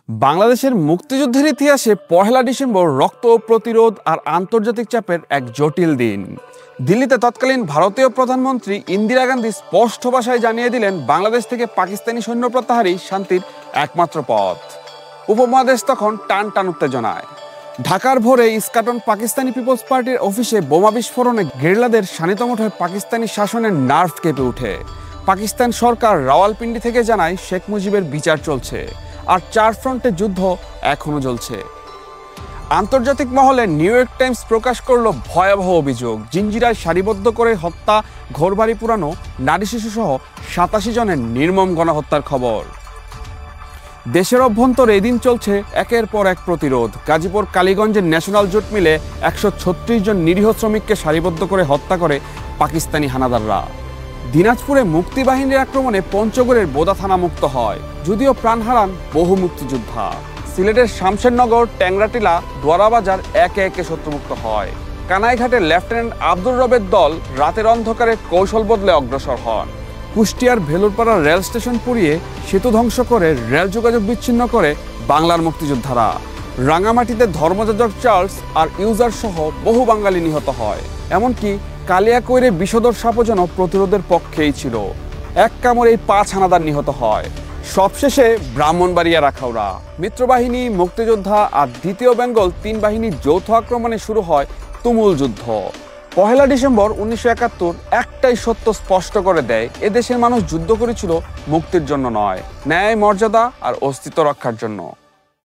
বাংলাদেশের মুক্তিযুদ্ধের ইতিহাসে পহেলা ডিসেম্বর রক্ত প্রতিরোধ আর আন্তর্জাতিক চাপের এক জটিল দিন। দিল্লিতে তৎকালীন ভারতীয় প্রধানমন্ত্রী ইন্দিরা গান্ধী স্পষ্ট ভাষায় জানিয়ে দিলেন, বাংলাদেশ থেকে পাকিস্তানি সৈন্য প্রত্যাহারই শান্তির একমাত্র পথ। উপমহাদেশ তখন টান টান উত্তেজনায়। ঢাকার ভোরে ইস্কাটন পাকিস্তানি পিপলস পার্টির অফিসে বোমা বিস্ফোরণে গেরিলাদের শানিতমঠ হয়ে পাকিস্তানি শাসনের নার্ভ কেঁপে ওঠে। পাকিস্তান সরকার রাওয়ালপিন্ডি থেকে জানায় শেখ মুজিবের বিচার চলছে, আর চার ফ্রন্টে যুদ্ধ এখনো চলছে। আন্তর্জাতিক মহলে নিউ ইয়র্ক টাইমস প্রকাশ করলো ভয়াবহ অভিযোগ, জিঞ্জিরায় সারিবদ্ধ করে হত্যা, ঘরবাড়ি পুরানো, নারী শিশু সহ 87 জনের নির্মম গণহত্যার খবর। দেশের অভ্যন্তরে এদিন চলছে একের পর এক প্রতিরোধ। গাজীপুর কালীগঞ্জের ন্যাশনাল জুট মিলে 136 জন নিরীহ শ্রমিককে সারিবদ্ধ করে হত্যা করে পাকিস্তানি হানাদাররা। দিনাজপুরে মুক্তিবাহিনীর আক্রমণে পঞ্চগড়ের বোদা থানা মুক্ত হয়, যদিও প্রাণ হারান বহু মুক্তিযোদ্ধা। সিলেটের শামশেরনগর, ট্যাংরাটিলা, দোয়ারাবাজার একে একে শত্রুমুক্ত হয়। কানাইঘাটের লেফটেন্যান্ট আব্দুর রবের দল রাতের অন্ধকারে কৌশল বদলে অগ্রসর হন। কুষ্টিয়ার ভেলুরপাড়া রেল স্টেশন পুড়িয়ে সেতু ধ্বংস করে রেল যোগাযোগ বিচ্ছিন্ন করে বাংলার মুক্তিযোদ্ধারা। রাঙামাটিতে ধর্মযাজক চার্লস আর ইউজার সহ বহু বাঙালি নিহত হয়। এমনকি কালিয়াকৈরে বিষধর সাপও যেন প্রতিরোধের পক্ষেই ছিল। এক কামড়েই 5 হানাদার নিহত হয়। সবশেষে ব্রাহ্মণবাড়িয়া রাখাউড়া মিত্রবাহিনী, মুক্তিযোদ্ধা আর দ্বিতীয় বেঙ্গল 3 বাহিনীর যৌথ আক্রমণে শুরু হয় তুমুল যুদ্ধ। পহেলা ডিসেম্বর 1971 একটাই সত্য স্পষ্ট করে দেয়, এদেশের মানুষ যুদ্ধ করেছিল মুক্তির জন্য নয়, ন্যায়, মর্যাদা আর অস্তিত্ব রক্ষার জন্য।